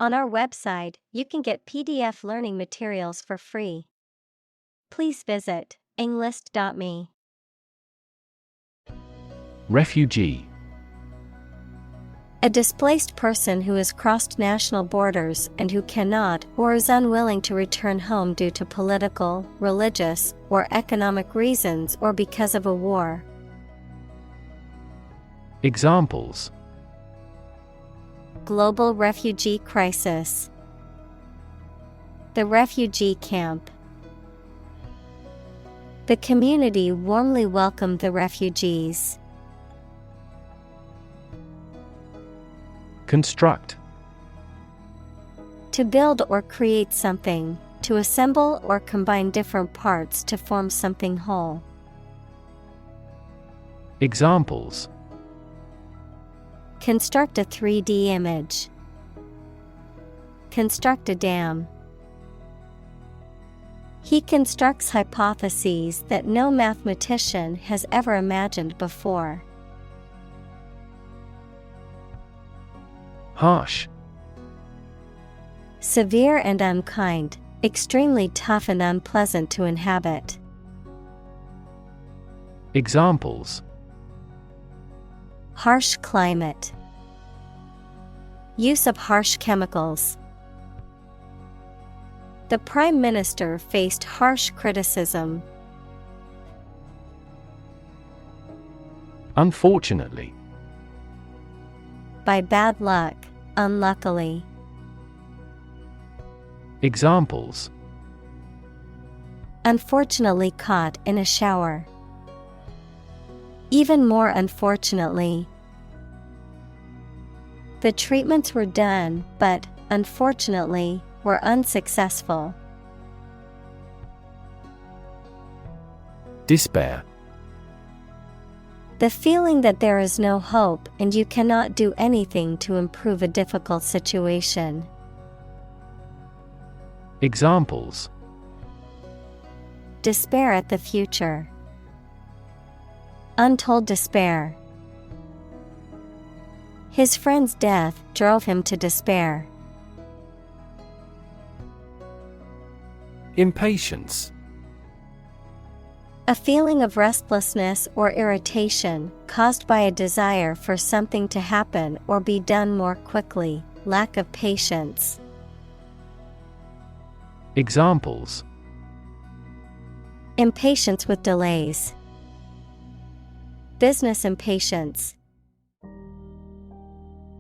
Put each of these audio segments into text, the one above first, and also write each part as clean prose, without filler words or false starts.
On our website, you can get PDF learning materials for free. Please visit englist.me. Refugee. A displaced person who has crossed national borders and who cannot or is unwilling to return home due to political, religious, or economic reasons or because of a war. Examples: Global refugee crisis. The refugee camp. The community warmly welcomed the refugees. Construct. To build or create something, to assemble or combine different parts to form something whole. Examples: Construct a 3D image. Construct a dam. He constructs hypotheses that no mathematician has ever imagined before. Harsh. Severe and unkind, extremely tough and unpleasant to inhabit. Examples: Harsh climate. Use of harsh chemicals. The Prime Minister faced harsh criticism. Unfortunately. By bad luck, unluckily. Examples: Unfortunately caught in a shower. Even more unfortunately. The treatments were done, but, unfortunately, were unsuccessful. Despair. The feeling that there is no hope and you cannot do anything to improve a difficult situation. Examples: Despair at the future. Untold despair. His friend's death drove him to despair. Impatience. A feeling of restlessness or irritation caused by a desire for something to happen or be done more quickly, lack of patience. Examples: Impatience with delays. Business impatience.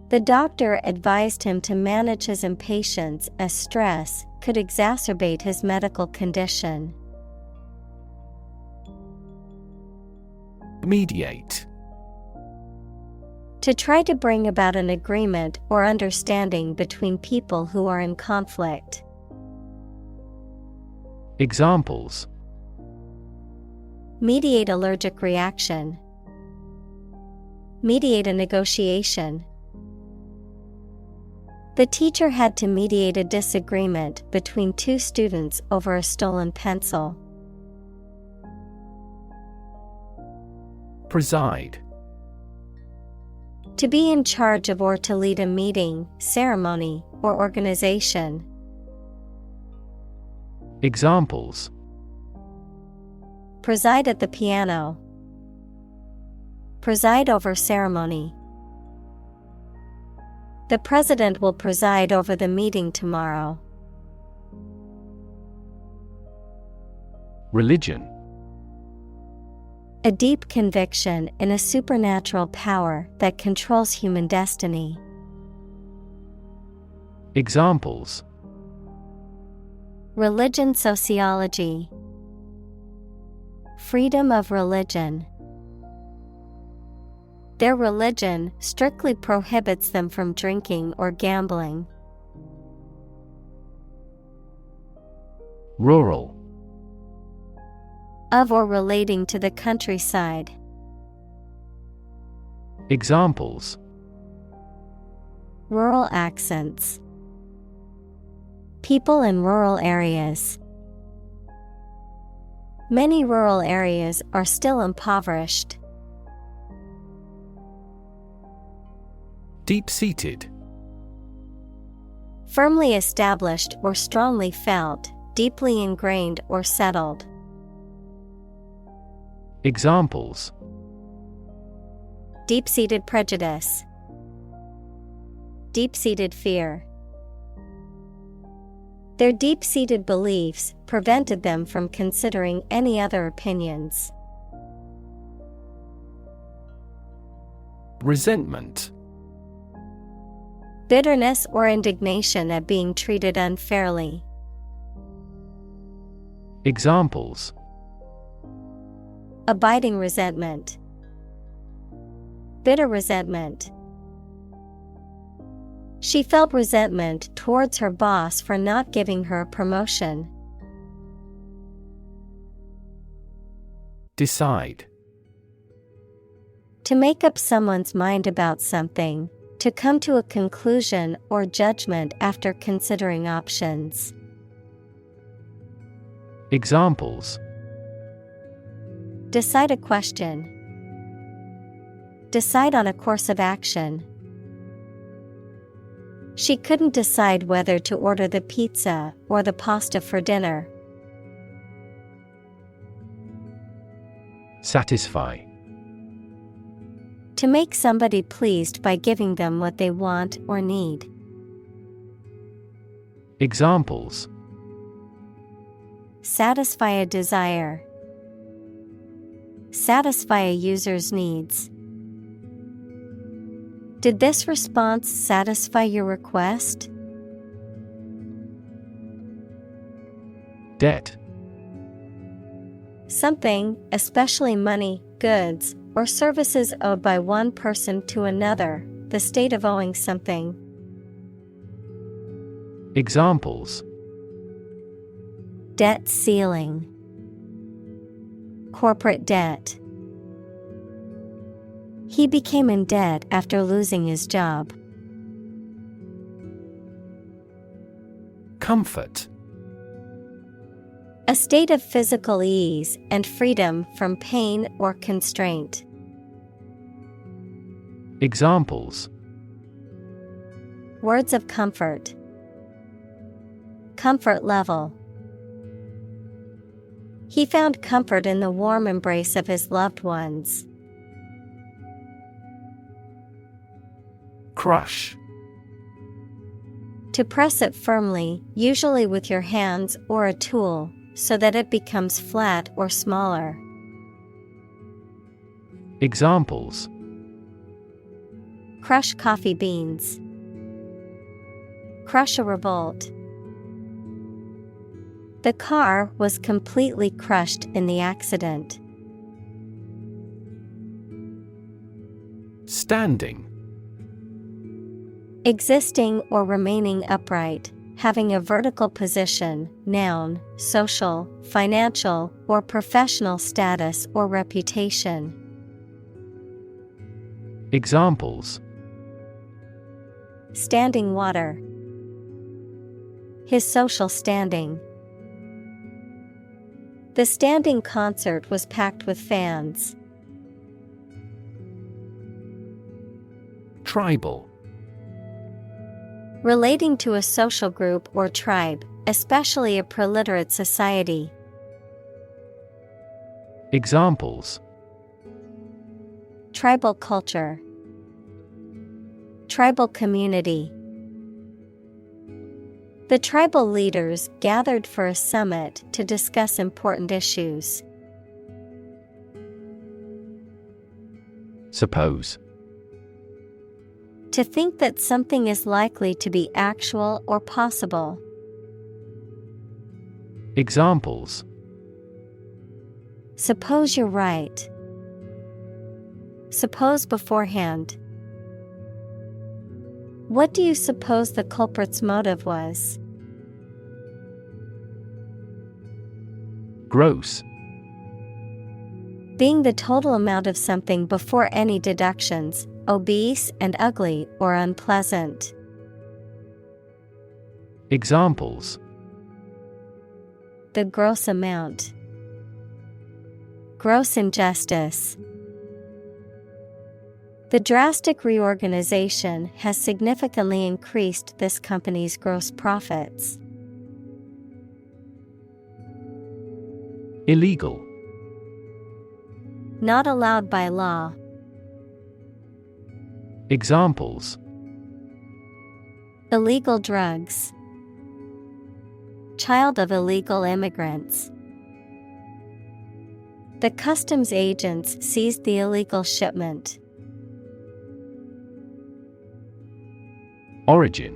The doctor advised him to manage his impatience as stress could exacerbate his medical condition. Mediate. To try to bring about an agreement or understanding between people who are in conflict. Examples: Mediate allergic reaction. Mediate a negotiation. The teacher had to mediate a disagreement between two students over a stolen pencil. Preside. To be in charge of or to lead a meeting, ceremony, or organization. Examples: Preside at the piano. Preside over ceremony. The president will preside over the meeting tomorrow. Religion. A deep conviction in a supernatural power that controls human destiny. Examples: Religion sociology. Freedom of religion. Their religion strictly prohibits them from drinking or gambling. Rural. Of or relating to the countryside. Examples: Rural accents. People in rural areas. Many rural areas are still impoverished. Deep-seated. Firmly established or strongly felt, deeply ingrained or settled. Examples: Deep-seated prejudice. Deep-seated fear. Their deep-seated beliefs prevented them from considering any other opinions. Resentment. Bitterness or indignation at being treated unfairly. Examples: Abiding resentment. Bitter resentment. She felt resentment towards her boss for not giving her a promotion. Decide. To make up someone's mind about something, to come to a conclusion or judgment after considering options. Examples: Decide a question. Decide on a course of action. She couldn't decide whether to order the pizza or the pasta for dinner. Satisfy. To make somebody pleased by giving them what they want or need. Examples: Satisfy a desire. Satisfy a user's needs. Did this response satisfy your request? Debt. Something, especially money, goods, or services owed by one person to another, the state of owing something. Examples: Debt ceiling. Corporate debt. He became in debt after losing his job. Comfort. A state of physical ease and freedom from pain or constraint. Examples: Words of comfort. Comfort level. He found comfort in the warm embrace of his loved ones. Crush. To press it firmly, usually with your hands or a tool, so that it becomes flat or smaller. Examples: Crush coffee beans. Crush a revolt. The car was completely crushed in the accident. Standing. Existing or remaining upright, having a vertical position, noun, social, financial, or professional status or reputation. Examples: Standing water. His social standing. The standing concert was packed with fans. Tribal. Relating to a social group or tribe, especially a preliterate society. Examples: Tribal culture. Tribal community. The tribal leaders gathered for a summit to discuss important issues. Suppose. To think that something is likely to be actual or possible. Examples: Suppose you're right. Suppose beforehand. What do you suppose the culprit's motive was? Gross. Being the total amount of something before any deductions, obese and ugly or unpleasant. Examples: The gross amount. Gross injustice. The drastic reorganization has significantly increased this company's gross profits. Illegal. Not allowed by law. Examples: Illegal drugs. Child of illegal immigrants. The customs agents seized the illegal shipment. Origin.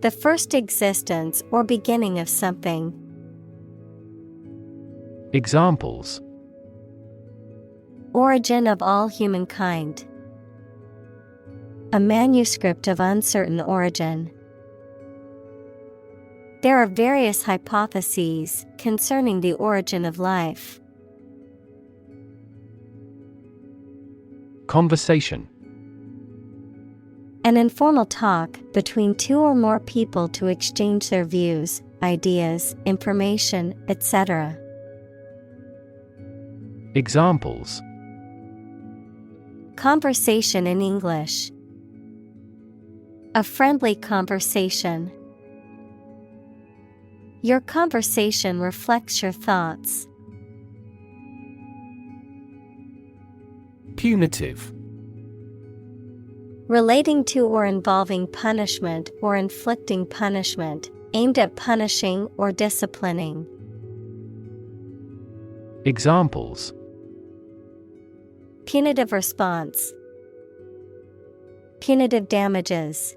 The first existence or beginning of something. Examples: Origin of all humankind. A manuscript of uncertain origin. There are various hypotheses concerning the origin of life. Conversation. An informal talk between two or more people to exchange their views, ideas, information, etc. Examples: Conversation in English. A friendly conversation. Your conversation reflects your thoughts. Punitive. Relating to or involving punishment or inflicting punishment, aimed at punishing or disciplining. Examples: Punitive response. Punitive damages.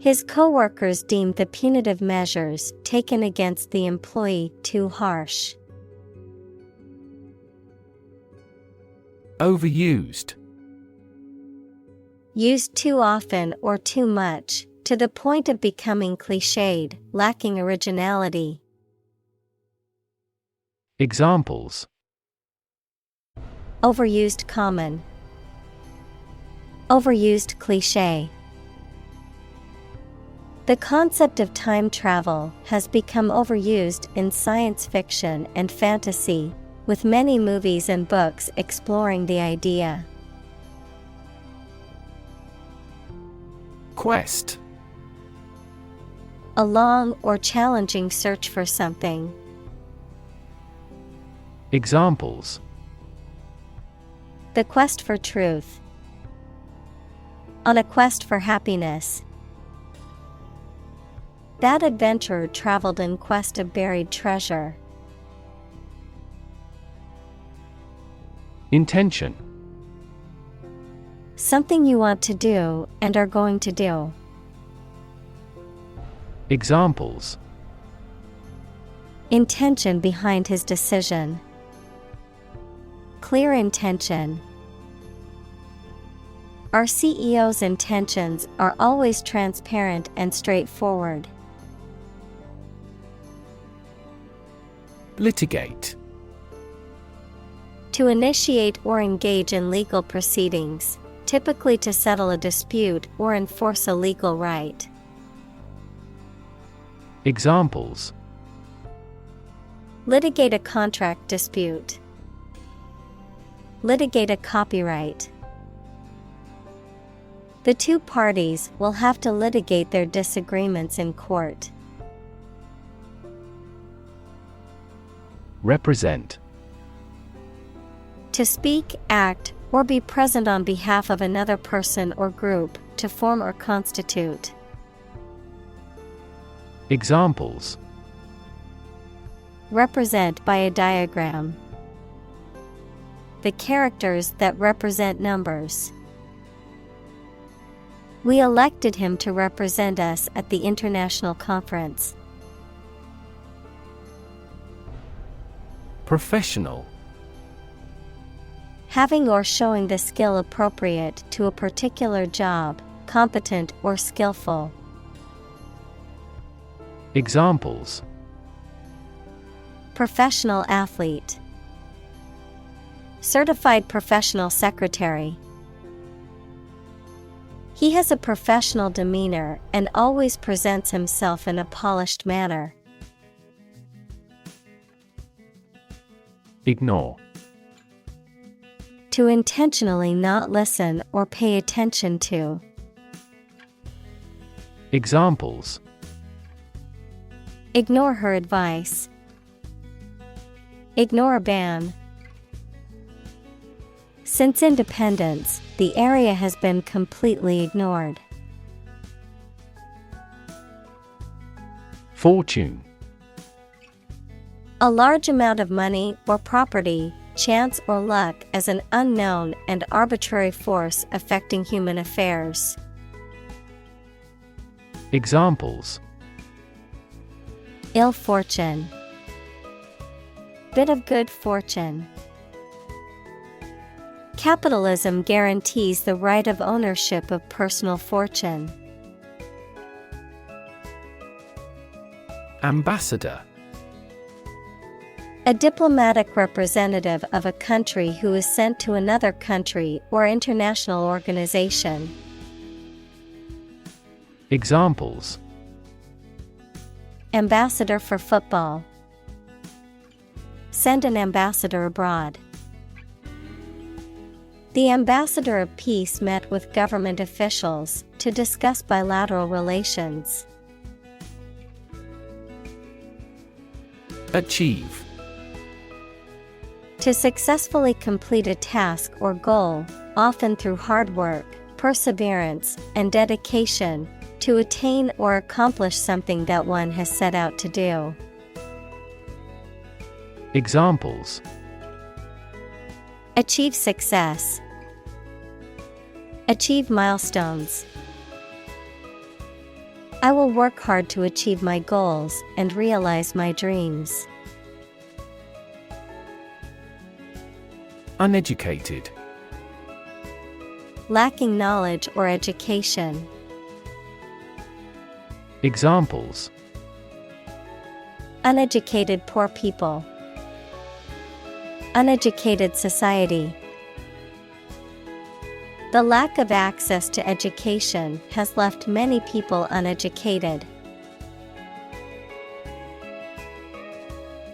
His co-workers deemed the punitive measures taken against the employee too harsh. Overused. Used too often or too much, to the point of becoming cliched, lacking originality. Examples: Overused common. Overused cliche. The concept of time travel has become overused in science fiction and fantasy, with many movies and books exploring the idea. Quest. A long or challenging search for something. Examples: The quest for truth. On a quest for happiness. That adventurer traveled in quest of buried treasure. Intention. Something you want to do and are going to do. Examples: Intention behind his decision. Clear intention. Our CEO's intentions are always transparent and straightforward. Litigate. To initiate or engage in legal proceedings, typically to settle a dispute or enforce a legal right. Examples: Litigate a contract dispute. Litigate a copyright. The two parties will have to litigate their disagreements in court. Represent. To speak, act, or be present on behalf of another person or group, to form or constitute. Examples: Represent by a diagram. The characters that represent numbers. We elected him to represent us at the international conference. Professional. Having or showing the skill appropriate to a particular job, competent or skillful. Examples: Professional athlete. Certified professional secretary. He has a professional demeanor and always presents himself in a polished manner. Ignore. To intentionally not listen or pay attention to. Examples: Ignore her advice. Ignore a ban. Since independence, the area has been completely ignored. Fortune. A large amount of money or property, chance or luck as an unknown and arbitrary force affecting human affairs. Examples: Ill fortune. Bit of good fortune. Capitalism guarantees the right of ownership of personal fortune. Ambassador. A diplomatic representative of a country who is sent to another country or international organization. Examples: Ambassador for football. Send an ambassador abroad. The ambassador of peace met with government officials to discuss bilateral relations. Achieve. To successfully complete a task or goal, often through hard work, perseverance, and dedication, to attain or accomplish something that one has set out to do. Examples: Achieve success. Achieve milestones. I will work hard to achieve my goals and realize my dreams. Uneducated. Lacking knowledge or education. Examples: Uneducated poor people. Uneducated society. The lack of access to education has left many people uneducated.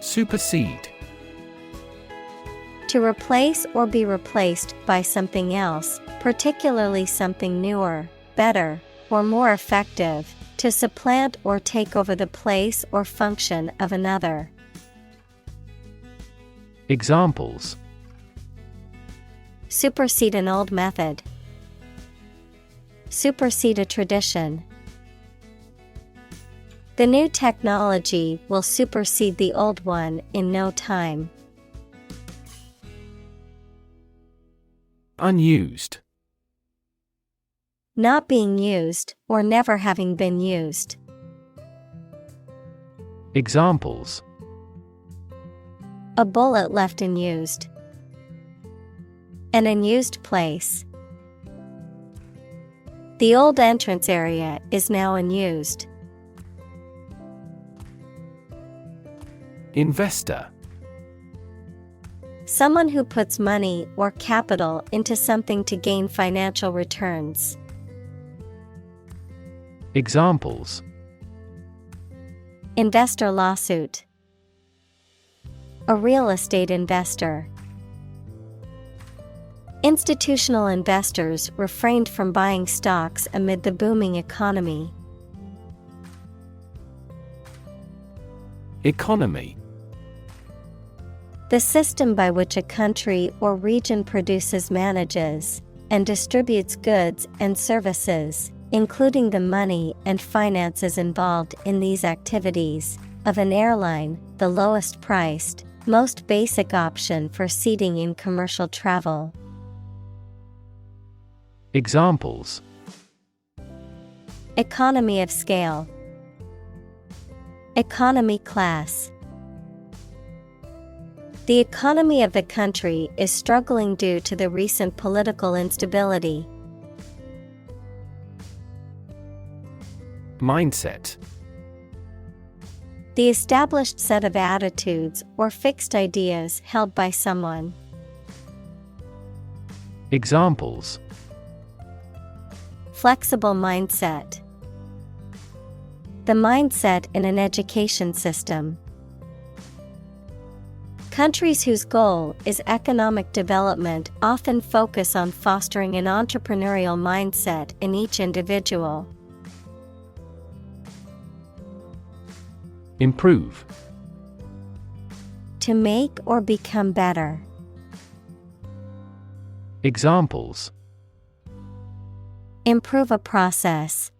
Supersede. To replace or be replaced by something else, particularly something newer, better, or more effective, to supplant or take over the place or function of another. Examples: Supersede an old method. Supersede a tradition. The new technology will supersede the old one in no time. Unused. Not being used or never having been used. Examples: A bullet left unused. An unused place. The old entrance area is now unused. Investor. Someone who puts money or capital into something to gain financial returns. Examples: Investor lawsuit. A real estate investor. Institutional investors refrained from buying stocks amid the booming economy. Economy. The system by which a country or region produces, manages, and distributes goods and services, including the money and finances involved in these activities, of an airline, the lowest priced, most basic option for seating in commercial travel. Examples: Economy of scale. Economy class. The economy of the country is struggling due to the recent political instability. Mindset. The established set of attitudes or fixed ideas held by someone. Examples: Flexible mindset. The mindset in an education system. Countries whose goal is economic development often focus on fostering an entrepreneurial mindset in each individual. Improve. To make or become better. Examples: Improve a process.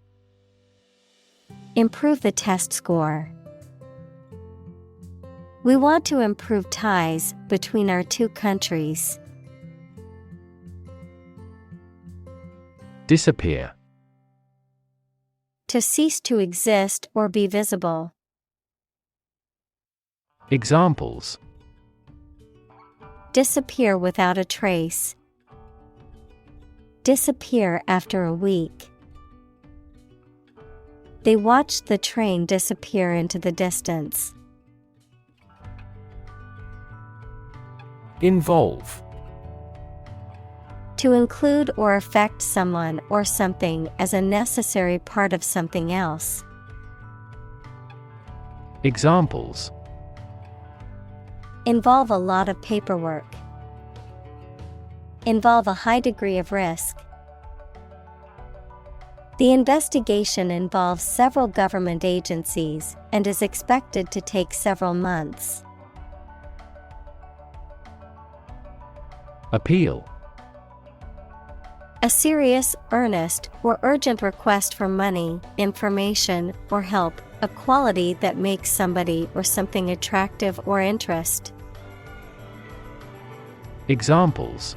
Improve the test score. We want to improve ties between our two countries. Disappear. To cease to exist or be visible. Examples: Disappear without a trace. Disappear after a week. They watched the train disappear into the distance. Involve. To include or affect someone or something as a necessary part of something else. Examples: Involve a lot of paperwork. Involve a high degree of risk. The investigation involves several government agencies and is expected to take several months. Appeal. A serious, earnest, or urgent request for money, information, or help, a quality that makes somebody or something attractive or interest. Examples: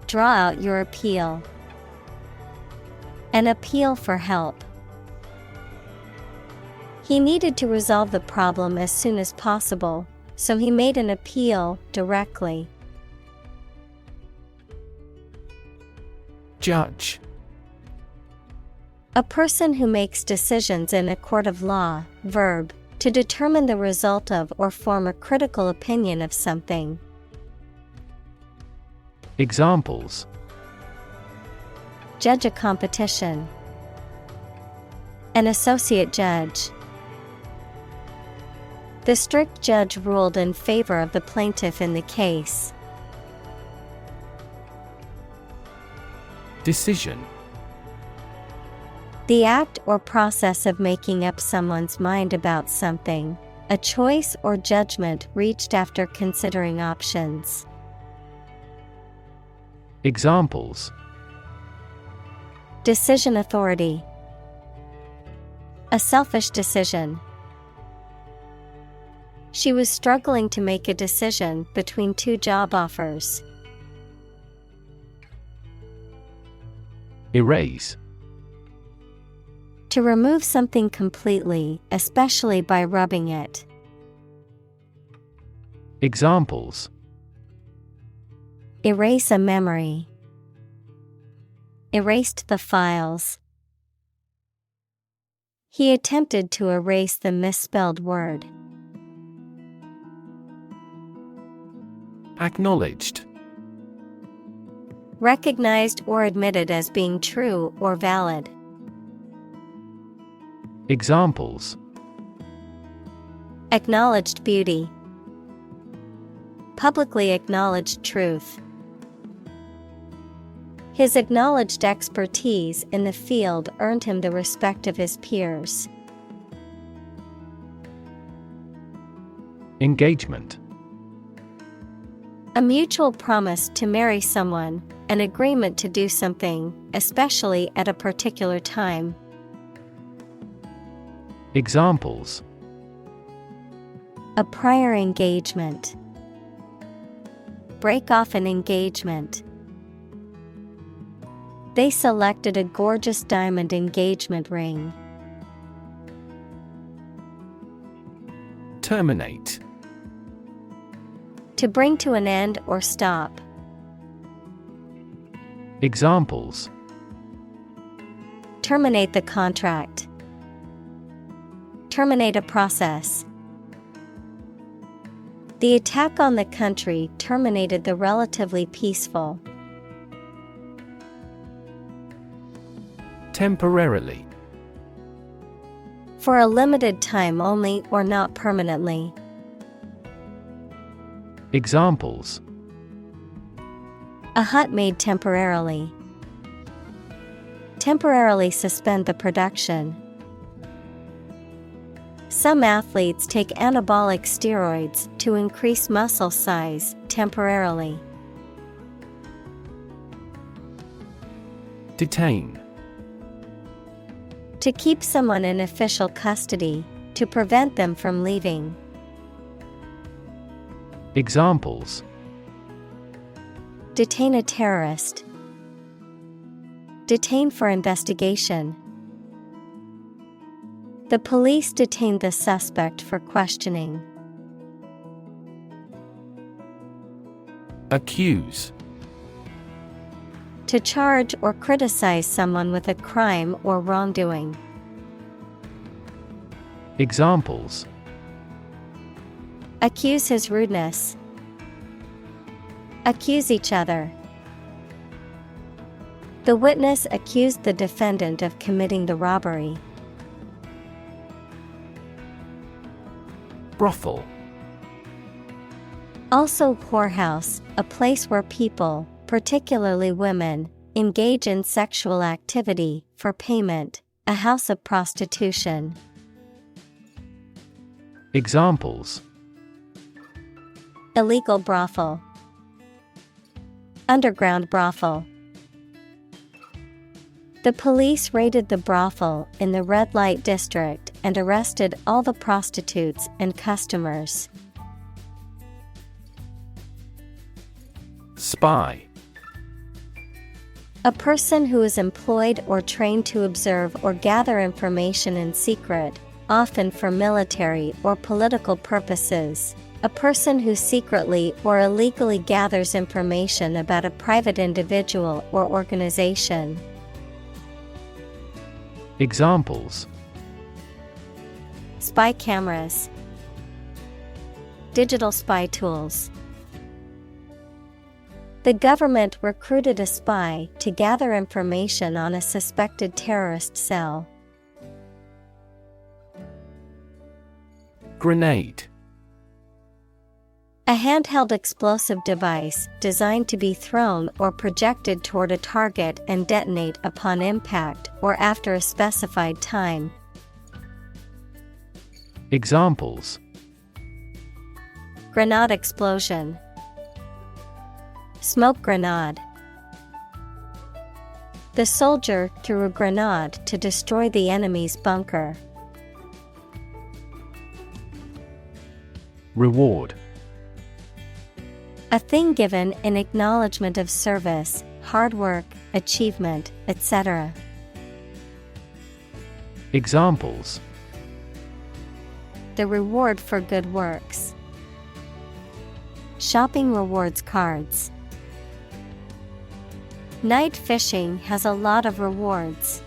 Draw out your appeal. An appeal for help. He needed to resolve the problem as soon as possible, so he made an appeal directly. Judge. A person who makes decisions in a court of law. Verb, to determine the result of or form a critical opinion of something. Examples: Judge a competition. An associate judge. The strict judge ruled in favor of the plaintiff in the case. Decision. The act or process of making up someone's mind about something, a choice or judgment reached after considering options. Examples: Decision authority. A selfish decision. She was struggling to make a decision between two job offers. Erase. To remove something completely, especially by rubbing it. Examples: Erase a memory. Erased the files. He attempted to erase the misspelled word. Acknowledged. Recognized or admitted as being true or valid. Examples: Acknowledged beauty. Publicly acknowledged truth. His acknowledged expertise in the field earned him the respect of his peers. Engagement. A mutual promise to marry someone, an agreement to do something, especially at a particular time. Examples: A prior engagement. Break off an engagement. They selected a gorgeous diamond engagement ring. Terminate. To bring to an end or stop. Examples: Terminate the contract. Terminate a process. The attack on the country terminated the relatively peaceful. Temporarily. For a limited time only or not permanently. Examples: a hut made temporarily. Temporarily suspend the production. Some athletes take anabolic steroids to increase muscle size temporarily. Detain. To keep someone in official custody, to prevent them from leaving. Examples: detain a terrorist. Detain for investigation. The police detained the suspect for questioning. Accuse. To charge or criticize someone with a crime or wrongdoing. Examples: accuse his rudeness. Accuse each other. The witness accused the defendant of committing the robbery. Brothel. Also whorehouse, a place where people, particularly women, engage in sexual activity for payment, a house of prostitution. Examples: illegal brothel. Underground brothel. The police raided the brothel in the red light district and arrested all the prostitutes and customers. Spy. A person who is employed or trained to observe or gather information in secret, often for military or political purposes. A person who secretly or illegally gathers information about a private individual or organization. Examples: spy cameras. Digital spy tools. The government recruited a spy to gather information on a suspected terrorist cell. Grenade. A handheld explosive device designed to be thrown or projected toward a target and detonate upon impact or after a specified time. Examples: grenade explosion. Smoke grenade. The soldier threw a grenade to destroy the enemy's bunker. Reward. A thing given in acknowledgement of service, hard work, achievement, etc. Examples: the reward for good works. Shopping rewards cards. Night fishing has a lot of rewards.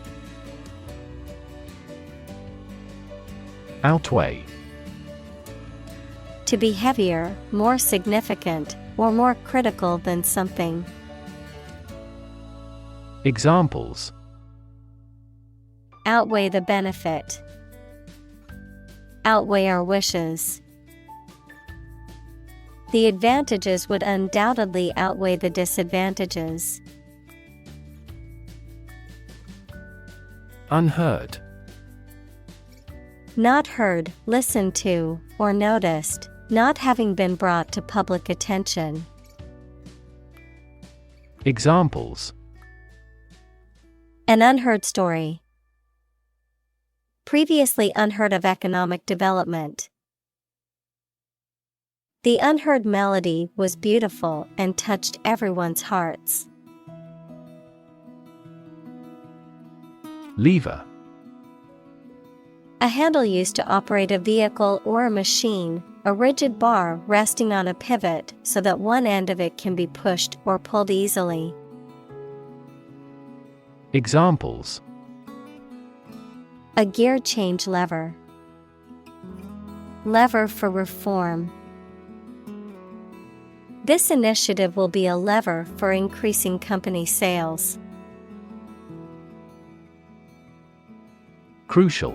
Outweigh. To be heavier, more significant, or more critical than something. Examples: outweigh the benefit. Outweigh our wishes. The advantages would undoubtedly outweigh the disadvantages. Unheard. Not heard, listened to, or noticed, not having been brought to public attention. Examples: an unheard story. Previously unheard of economic development. The unheard melody was beautiful and touched everyone's hearts. Lever. A handle used to operate a vehicle or a machine, a rigid bar resting on a pivot so that one end of it can be pushed or pulled easily. Examples: a gear change lever. Lever for reform. This initiative will be a lever for increasing company sales. Crucial.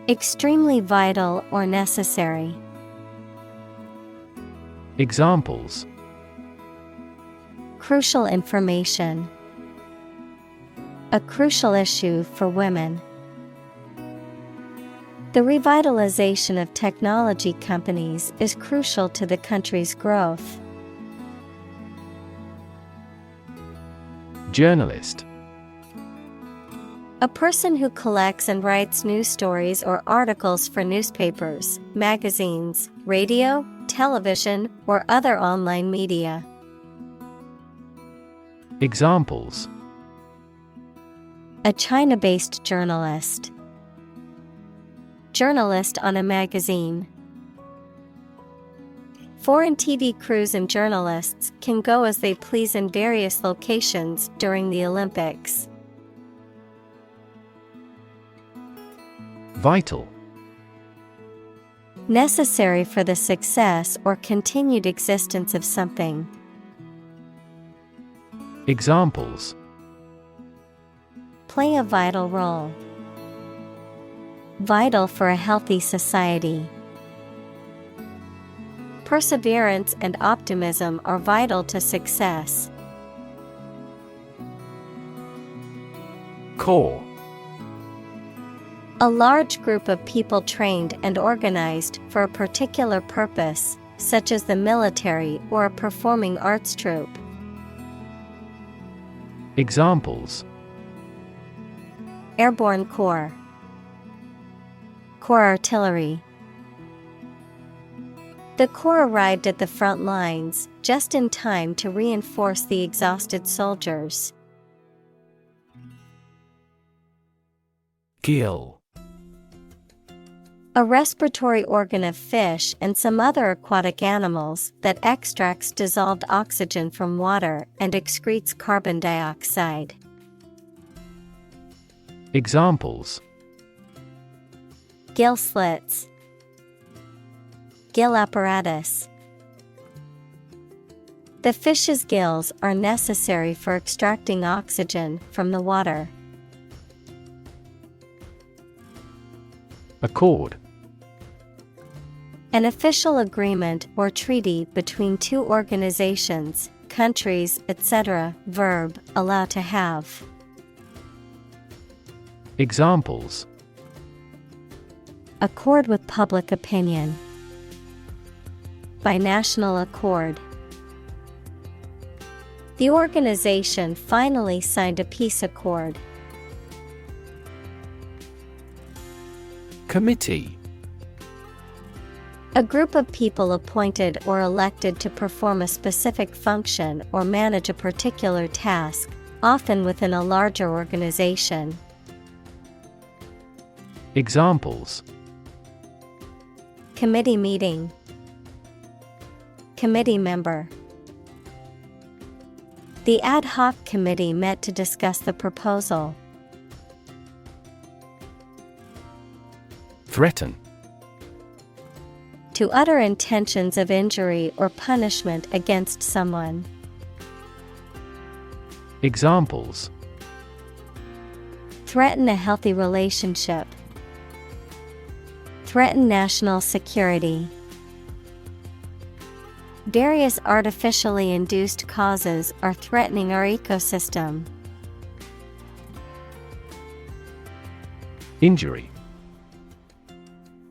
Extremely vital or necessary. Examples. Crucial information. A crucial issue for women. The revitalization of technology companies is crucial to the country's growth. Journalist. A person who collects and writes news stories or articles for newspapers, magazines, radio, television, or other online media. Examples. A China-based journalist. Journalist on a magazine. Foreign TV crews and journalists can go as they please in various locations during the Olympics. Vital. Necessary for the success or continued existence of something. Examples. Play a vital role. Vital for a healthy society. Perseverance and optimism are vital to success. Core. A large group of people trained and organized for a particular purpose, such as the military or a performing arts troupe. Examples. Airborne Corps. Corps Artillery. The Corps arrived at the front lines just in time to reinforce the exhausted soldiers. Gill. A respiratory organ of fish and some other aquatic animals that extracts dissolved oxygen from water and excretes carbon dioxide. Examples. Gill slits. Gill apparatus. The fish's gills are necessary for extracting oxygen from the water. Accord. An official agreement or treaty between two organizations, countries, etc. Verb, allow to have. Examples. Accord with public opinion. By national accord. The organization finally signed a peace accord. Committee. A group of people appointed or elected to perform a specific function or manage a particular task, often within a larger organization. Examples. Committee meeting. Committee member. The ad hoc committee met to discuss the proposal. Threaten. To utter intentions of injury or punishment against someone. Examples. Threaten a healthy relationship. Threaten national security. Various artificially induced causes are threatening our ecosystem. Injury.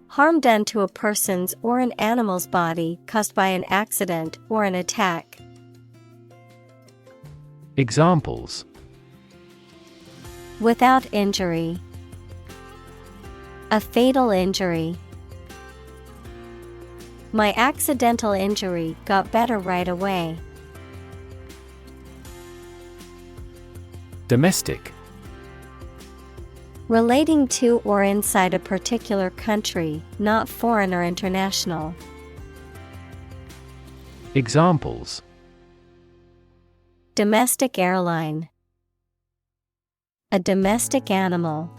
Harm done to a person's or an animal's body caused by an accident or an attack. Examples. Without injury. A fatal injury. My accidental injury got better right away. Domestic. Relating to or inside a particular country, not foreign or international. Examples. Domestic airline. A domestic animal.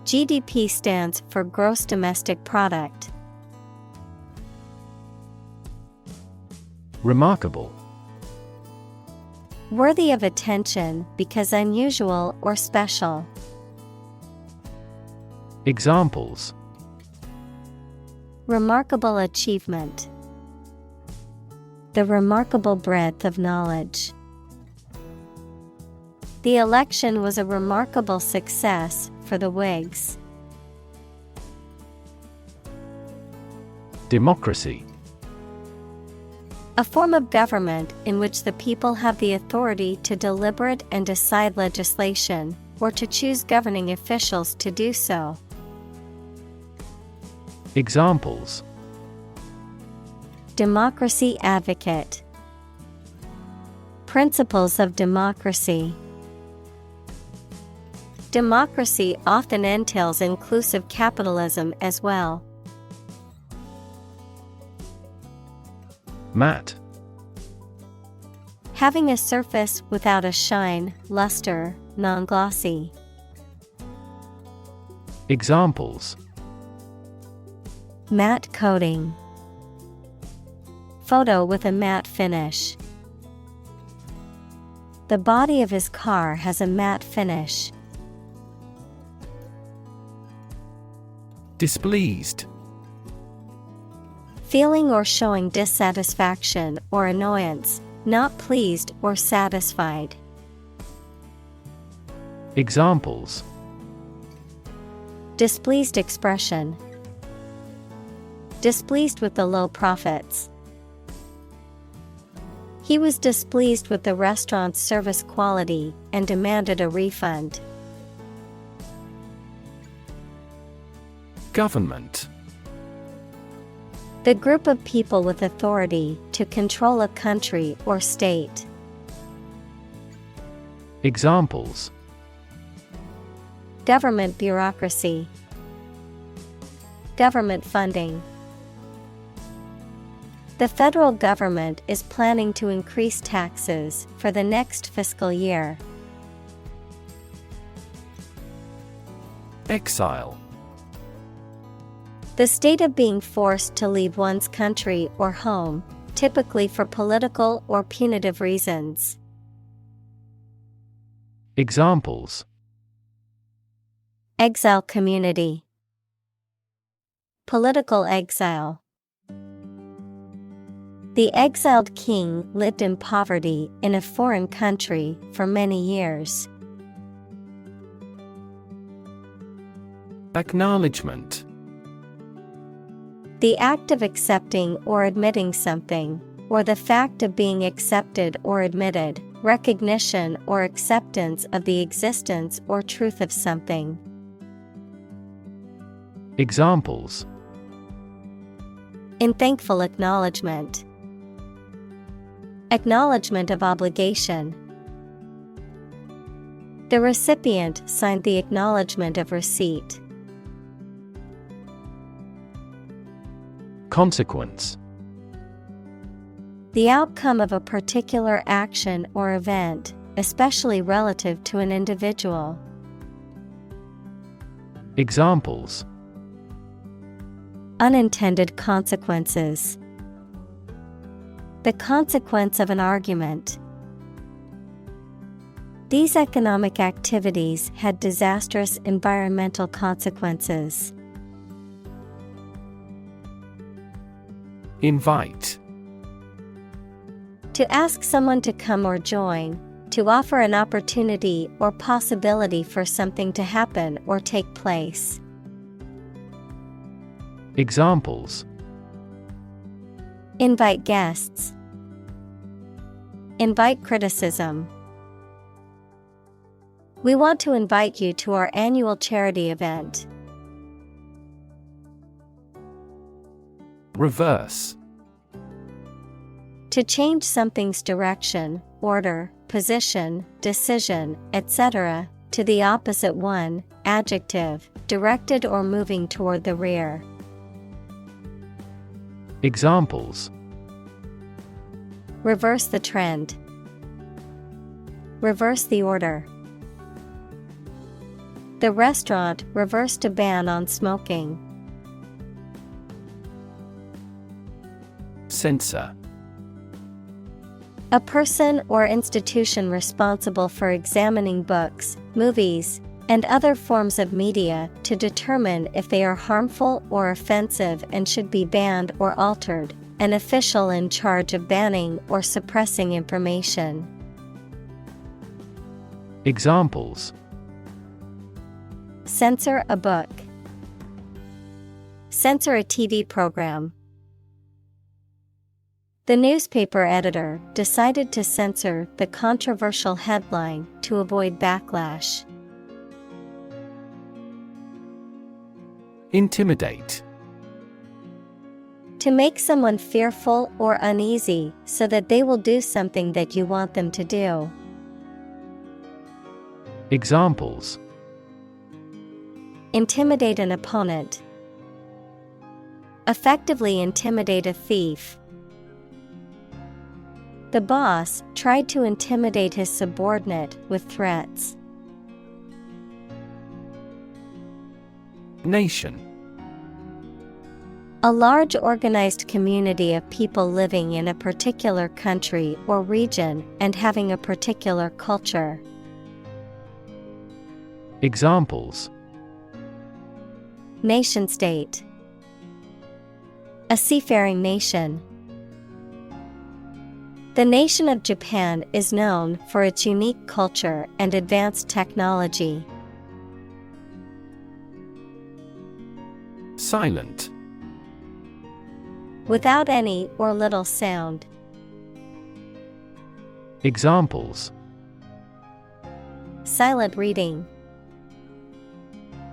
GDP stands for gross domestic product. Remarkable. Worthy of attention because unusual or special. Examples. Remarkable achievement. the remarkable breadth of knowledge. The election was a remarkable success for the Whigs. Democracy. A form of government in which the people have the authority to deliberate and decide legislation, or to choose governing officials to do so. Examples: democracy advocate, principles of democracy. Democracy often entails inclusive capitalism as well. Matte. Having a surface without a shine, luster, non-glossy. Examples: matte coating, photo with a matte finish. The body of his car has a matte finish. Displeased. Feeling or showing dissatisfaction or annoyance, not pleased or satisfied. Examples: displeased expression, displeased with the low profits. He was displeased with the restaurant's service quality and demanded a refund. Government. The group of people with authority to control a country or state. Examples: government bureaucracy, government funding. The federal government is planning to increase taxes for the next fiscal year. Exile. The state of being forced to leave one's country or home, typically for political or punitive reasons. Examples: exile community, political exile. The exiled king lived in poverty in a foreign country for many years. Acknowledgement. The act of accepting or admitting something, or the fact of being accepted or admitted, recognition or acceptance of the existence or truth of something. Examples: in thankful acknowledgement, acknowledgement of obligation. The recipient signed the acknowledgement of receipt. Consequence. The outcome of a particular action or event, especially relative to an individual. Examples: unintended consequences, the consequence of an argument. These economic activities had disastrous environmental consequences. Invite. To ask someone to come or join, to offer an opportunity or possibility for something to happen or take place. Examples: invite guests, invite criticism. We want to invite you to our annual charity event. Reverse. To change something's direction, order, position, decision, etc., to the opposite one, adjective, directed or moving toward the rear. Examples: reverse the trend, reverse the order. The restaurant reversed a ban on smoking. Censor. A person or institution responsible for examining books, movies, and other forms of media to determine if they are harmful or offensive and should be banned or altered, an official in charge of banning or suppressing information. Examples: censor a book, censor a TV program. The newspaper editor decided to censor the controversial headline to avoid backlash. Intimidate. To make someone fearful or uneasy so that they will do something that you want them to do. Examples: intimidate an opponent, effectively intimidate a thief. The boss tried to intimidate his subordinate with threats. Nation. A large organized community of people living in a particular country or region and having a particular culture. Examples: nation state, a seafaring nation. The nation of Japan is known for its unique culture and advanced technology. Silent. Without any or little sound. Examples: silent reading,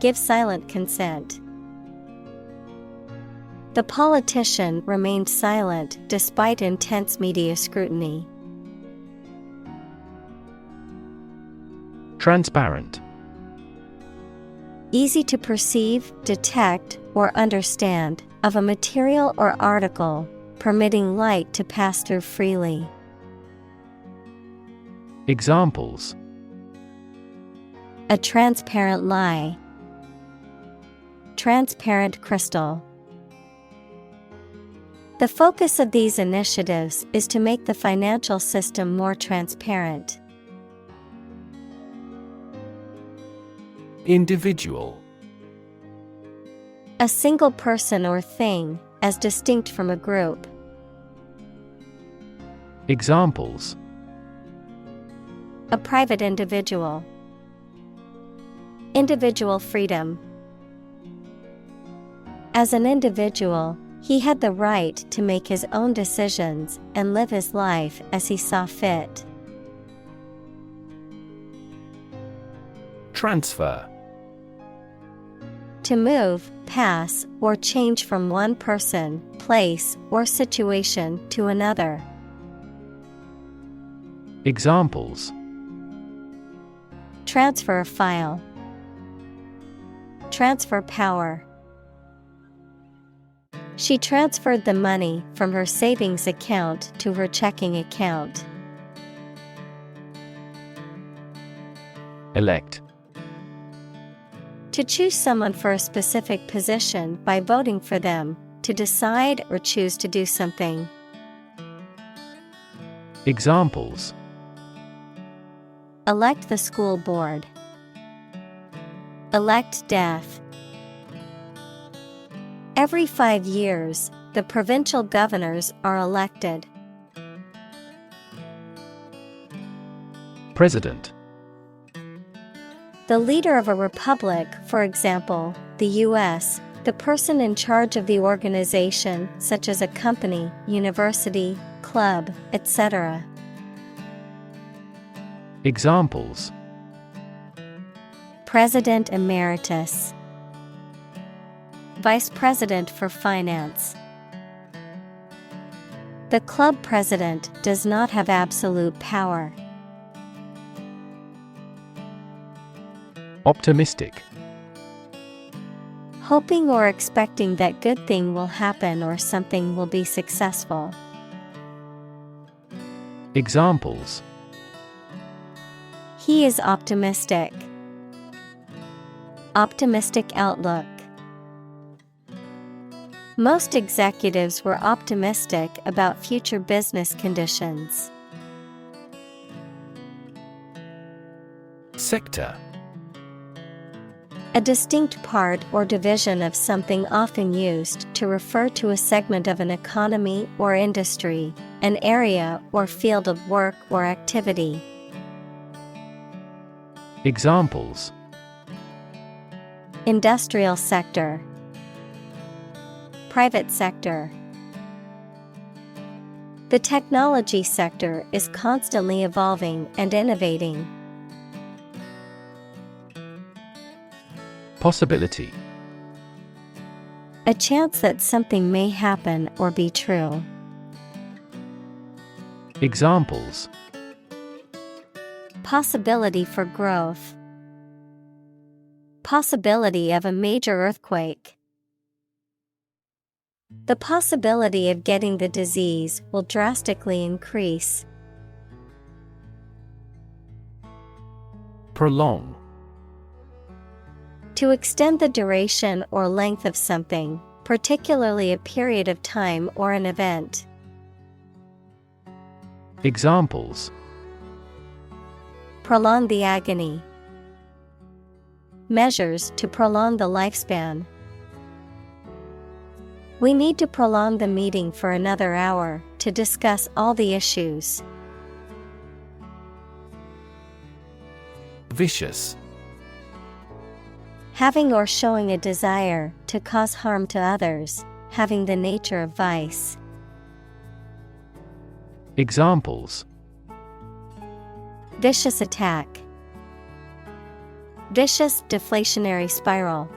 give silent consent. The politician remained silent despite intense media scrutiny. Transparent. Easy to perceive, detect, or understand, of a material or article, permitting light to pass through freely. Examples: a transparent lie, transparent crystal. The focus of these initiatives is to make the financial system more transparent. Individual. A single person or thing, as distinct from a group. Examples: a private individual, individual freedom. As an individual, he had the right to make his own decisions and live his life as he saw fit. Transfer. To move, pass, or change from one person, place, or situation to another. Examples: transfer a file, transfer power. She transferred the money from her savings account to her checking account. Elect. To choose someone for a specific position by voting for them, to decide or choose to do something. Examples: elect the school board, elect death. Every 5 years, the provincial governors are elected. President. The leader of a republic, for example, the U.S., the person in charge of the organization, such as a company, university, club, etc. Examples: President Emeritus, Vice President for Finance. The club president does not have absolute power. Optimistic. Hoping or expecting that good thing will happen or something will be successful. Examples: He is optimistic. Optimistic outlook. Most executives were optimistic about future business conditions. Sector. A distinct part or division of something often used to refer to a segment of an economy or industry, an area or field of work or activity. Examples: Industrial sector, private sector. The technology sector is constantly evolving and innovating. Possibility: A chance that something may happen or be true. Examples: Possibility for growth. Possibility of a major earthquake. The possibility of getting the disease will drastically increase. Prolong: To extend the duration or length of something, particularly a period of time or an event. Examples: Prolong the agony. Measures to prolong the lifespan. We need to prolong the meeting for another hour to discuss all the issues. Vicious: Having or showing a desire to cause harm to others, having the nature of vice. Examples: Vicious attack. Vicious deflationary spiral.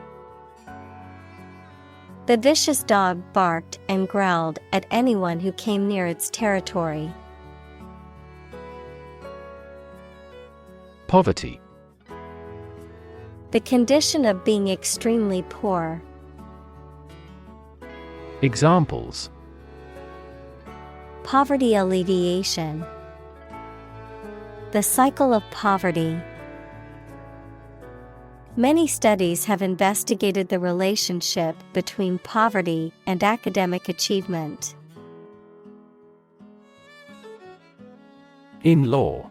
The vicious dog barked and growled at anyone who came near its territory. Poverty: The condition of being extremely poor. Examples: Poverty alleviation. The cycle of poverty. Many studies have investigated the relationship between poverty and academic achievement. In-law: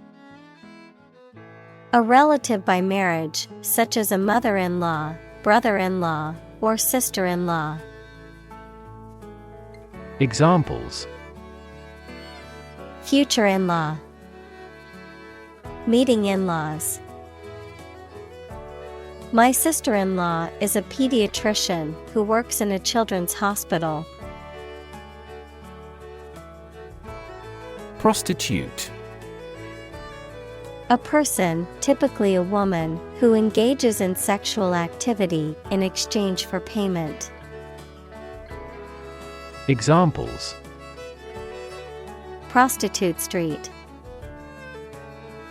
A relative by marriage, such as a mother-in-law, brother-in-law, or sister-in-law. Examples: Future in-law. Meeting in-laws. My sister-in-law is a pediatrician who works in a children's hospital. Prostitute: A person, typically a woman, who engages in sexual activity in exchange for payment. Examples: Prostitute street.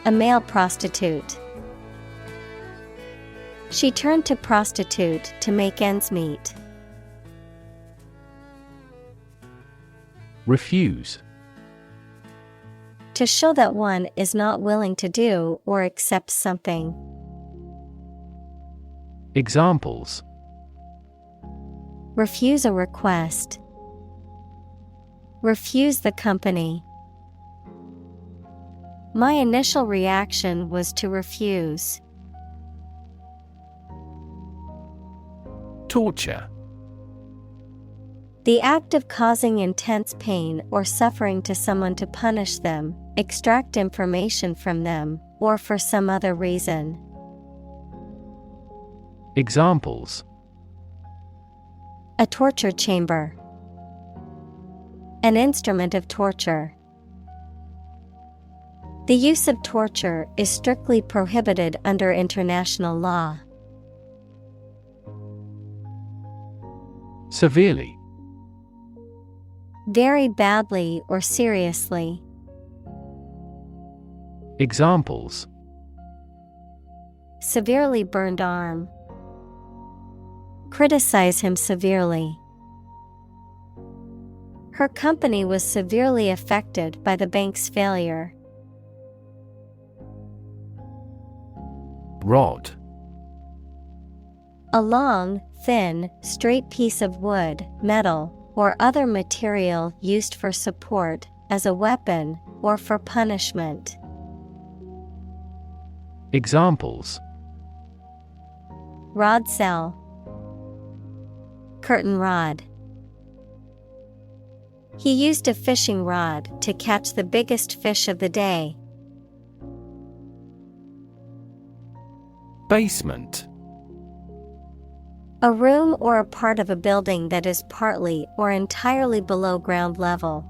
A male prostitute. She turned to prostitute to make ends meet. Refuse: To show that one is not willing to do or accept something. Examples: Refuse a request. Refuse the company. My initial reaction was to refuse. Torture: The act of causing intense pain or suffering to someone to punish them, extract information from them, or for some other reason. Examples: A torture chamber. An instrument of torture. The use of torture is strictly prohibited under international law. Severely: Very badly or seriously. Examples: Severely burned arm. Criticize him severely. Her company was severely affected by the bank's failure. Rod: A long, thin, straight piece of wood, metal, or other material used for support, as a weapon, or for punishment. Examples: Rod cell. Curtain rod. He used a fishing rod to catch the biggest fish of the day. Basement. A room or a part of a building that is partly or entirely below ground level.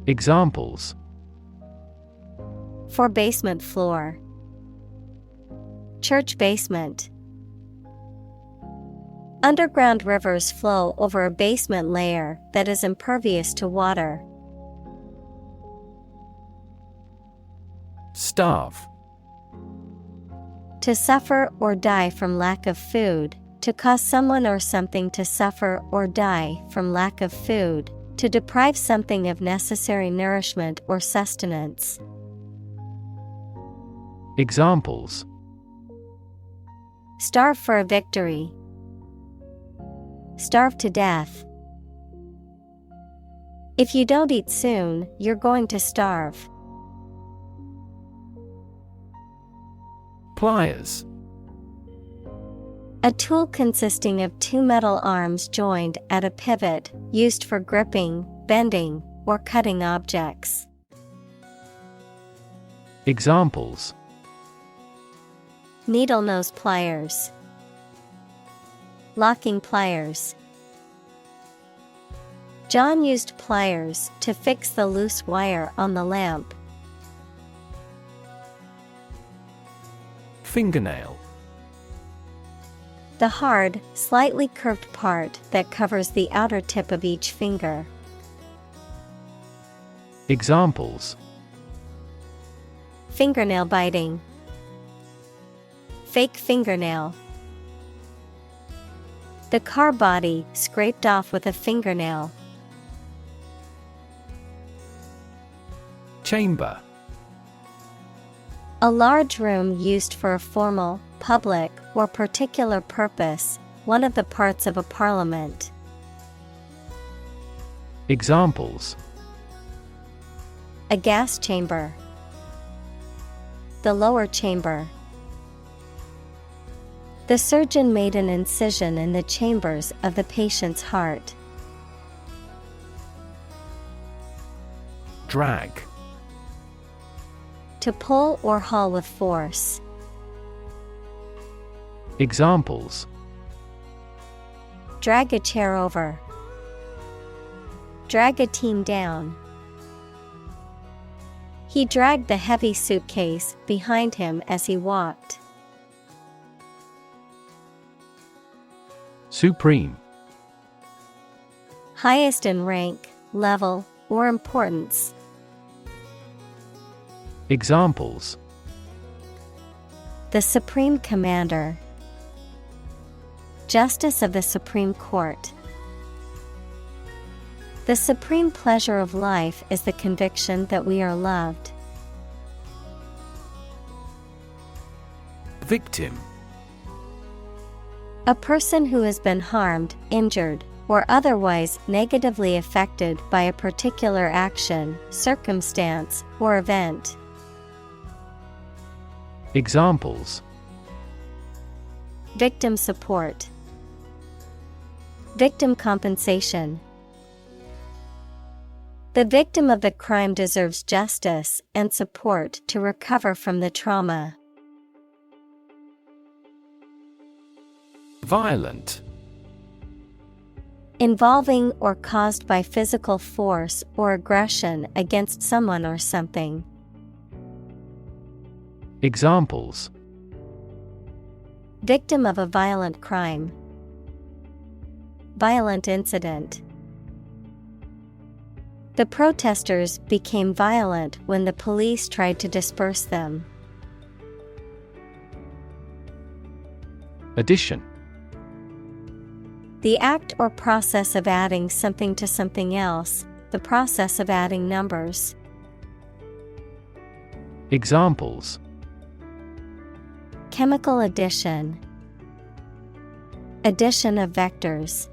Examples: For basement floor. Church basement. Underground rivers flow over a basement layer that is impervious to water. Starve. To suffer or die from lack of food, to cause someone or something to suffer or die from lack of food, to deprive something of necessary nourishment or sustenance. Examples: Starve for a victory. Starve to death. If you don't eat soon, you're going to starve. Pliers. A tool consisting of two metal arms joined at a pivot, used for gripping, bending, or cutting objects. Examples: Needle nose pliers. Locking pliers. John used pliers to fix the loose wire on the lamp. Fingernail. The hard, slightly curved part that covers the outer tip of each finger. Examples: Fingernail biting. Fake fingernail. The car body scraped off with a fingernail. Chamber. A large room used for a formal, public, or particular purpose, one of the parts of a parliament. Examples: A gas chamber. The lower chamber. The surgeon made an incision in the chambers of the patient's heart. Drag. To pull or haul with force. Examples: Drag a chair over. Drag a team down. He dragged the heavy suitcase behind him as he walked. Supreme. Highest in rank, level, or importance. Examples: The Supreme Commander. Justice of the Supreme Court. The supreme pleasure of life is the conviction that we are loved. Victim. A person who has been harmed, injured, or otherwise negatively affected by a particular action, circumstance, or event. Examples: Victim support. Victim compensation. The victim of the crime deserves justice and support to recover from the trauma. Violent. Involving or caused by physical force or aggression against someone or something. Examples: Victim of a violent crime. Violent incident. The protesters became violent when the police tried to disperse them. Addition. The act or process of adding something to something else, the process of adding numbers. Examples: Chemical addition. Addition of vectors.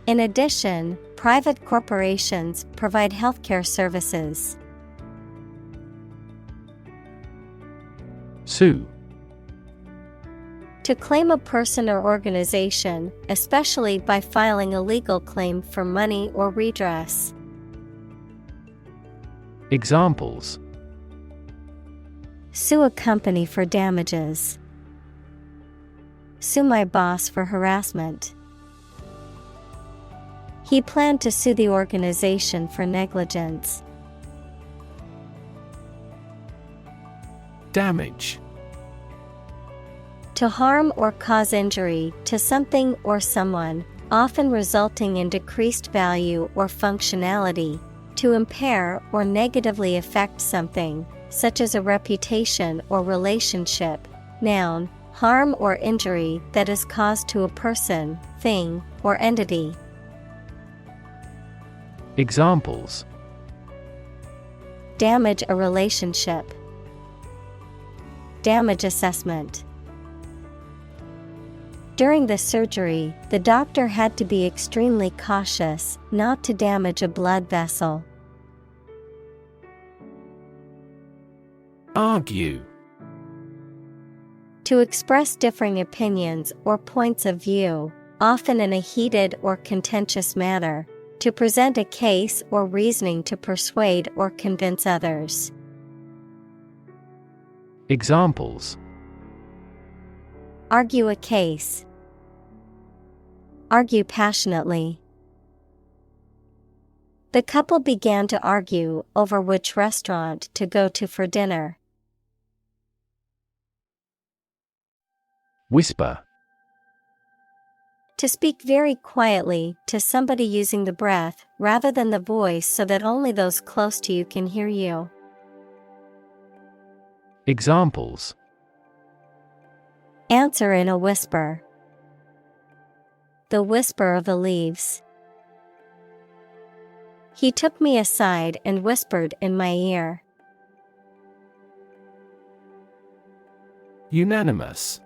In addition, private corporations provide healthcare services. Sue. To claim a person or organization, especially by filing a legal claim for money or redress. Examples: Sue a company for damages. Sue my boss for harassment. He planned to sue the organization for negligence. Damage. To harm or cause injury to something or someone, often resulting in decreased value or functionality, to impair or negatively affect something, such as a reputation or relationship. Noun, harm or injury that is caused to a person, thing, or entity. Examples: Damage a relationship. Damage assessment. During the surgery, the doctor had to be extremely cautious not to damage a blood vessel. Argue. To express differing opinions or points of view, often in a heated or contentious manner, to present a case or reasoning to persuade or convince others. Examples: Argue a case. Argue passionately. The couple began to argue over which restaurant to go to for dinner. Whisper. To speak very quietly to somebody using the breath rather than the voice so that only those close to you can hear you. Examples: Answer in a whisper. The whisper of the leaves. He took me aside and whispered in my ear. Unanimous.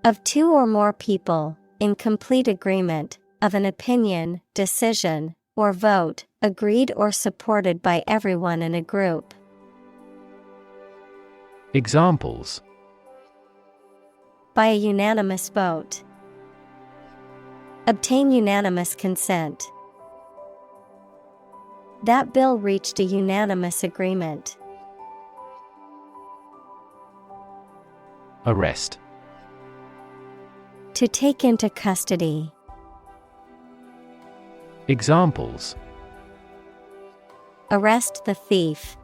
Of two or more people, in complete agreement, of an opinion, decision, or vote, agreed or supported by everyone in a group. Examples: By a unanimous vote. Obtain unanimous consent. That bill reached a unanimous agreement. Arrest. To take into custody. Examples: Arrest the thief.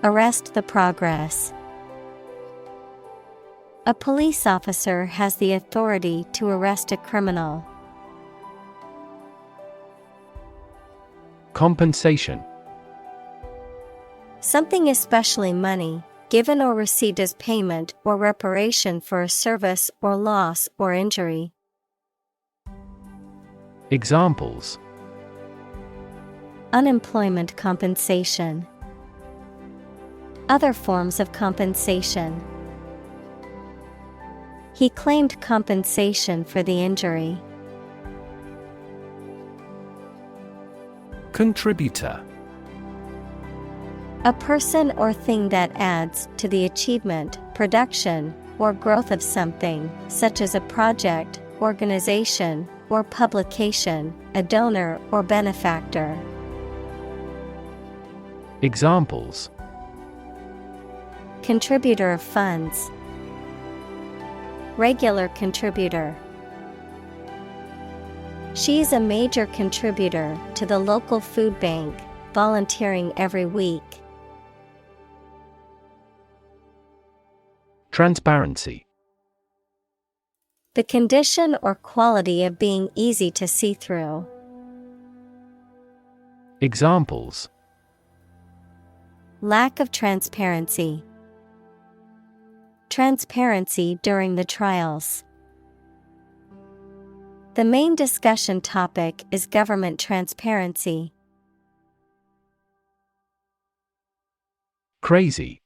Arrest the progress. A police officer has the authority to arrest a criminal. Compensation. Something, especially money, given or received as payment or reparation for a service or loss or injury. Examples: Unemployment compensation. Other forms of compensation. He claimed compensation for the injury. Contributor. A person or thing that adds to the achievement, production, or growth of something, such as a project, organization, or publication, a donor or benefactor. Examples: Contributor of funds. Regular contributor. She is a major contributor to the local food bank, volunteering every week. Transparency. The condition or quality of being easy to see through. Examples: Lack of transparency. Transparency during the trials. The main discussion topic is government transparency. Crazy.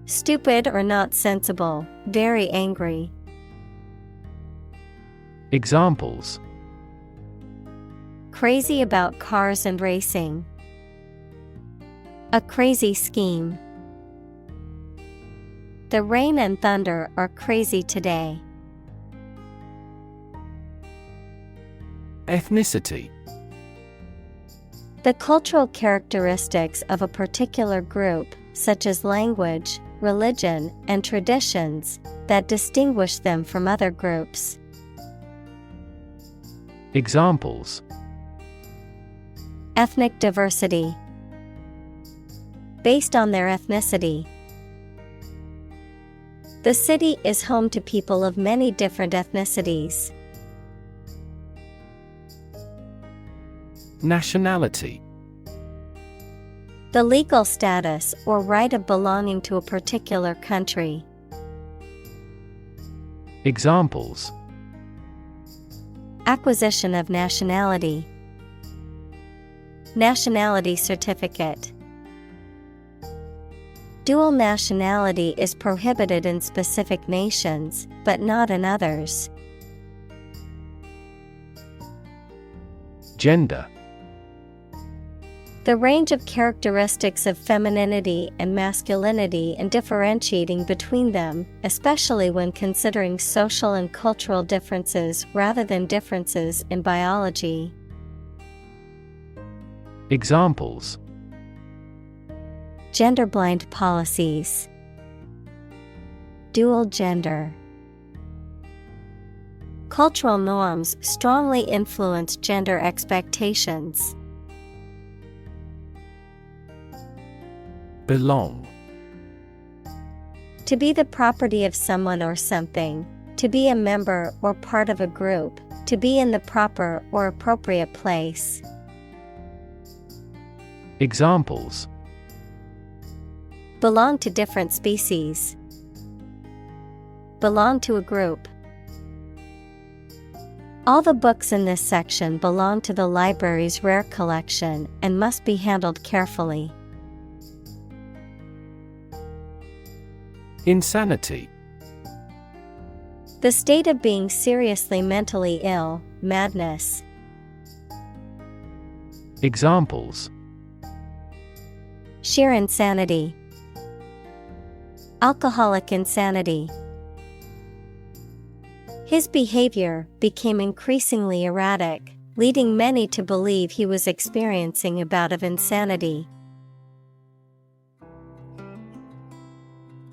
Stupid or not sensible, very angry. Examples: Crazy about cars and racing. A crazy scheme. The rain and thunder are crazy today. Ethnicity. The cultural characteristics of a particular group, such as language, religion, and traditions, that distinguish them from other groups. Examples: Ethnic diversity. Based on their ethnicity. The city is home to people of many different ethnicities. Nationality. The legal status or right of belonging to a particular country. Examples: Acquisition of nationality. Nationality certificate. Dual nationality is prohibited in specific nations, but not in others. Gender. The range of characteristics of femininity and masculinity and differentiating between them, especially when considering social and cultural differences rather than differences in biology. Examples: Gender-blind policies. Dual gender. Cultural norms strongly influence gender expectations. Belong. To be the property of someone or something, to be a member or part of a group, to be in the proper or appropriate place. Examples: Belong to different species. Belong to a group. All the books in this section belong to the library's rare collection and must be handled carefully. Insanity. The state of being seriously mentally ill, madness. Examples: Sheer insanity. Alcoholic insanity. His behavior became increasingly erratic, leading many to believe he was experiencing a bout of insanity.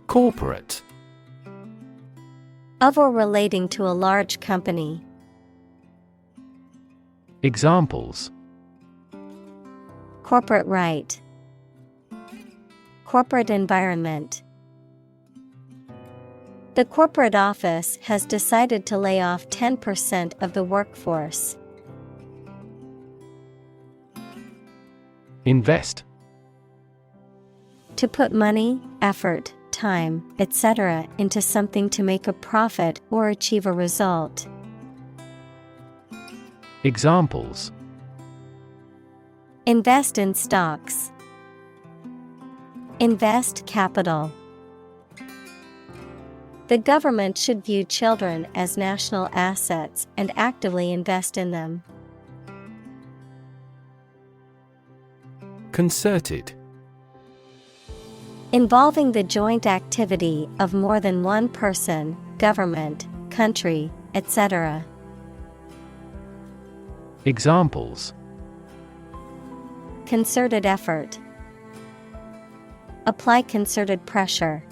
Corporate. Of or relating to a large company. Examples: Corporate right. Corporate environment. The corporate office has decided to lay off 10% of the workforce. Invest. To put money, effort, time, etc. into something to make a profit or achieve a result. Examples: Invest in stocks. Invest capital. The government should view children as national assets and actively invest in them. Concerted. Involving the joint activity of more than one person, government, country, etc. Examples: Concerted effort. Apply concerted pressure.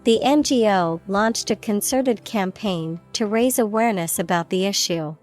The NGO launched a concerted campaign to raise awareness about the issue.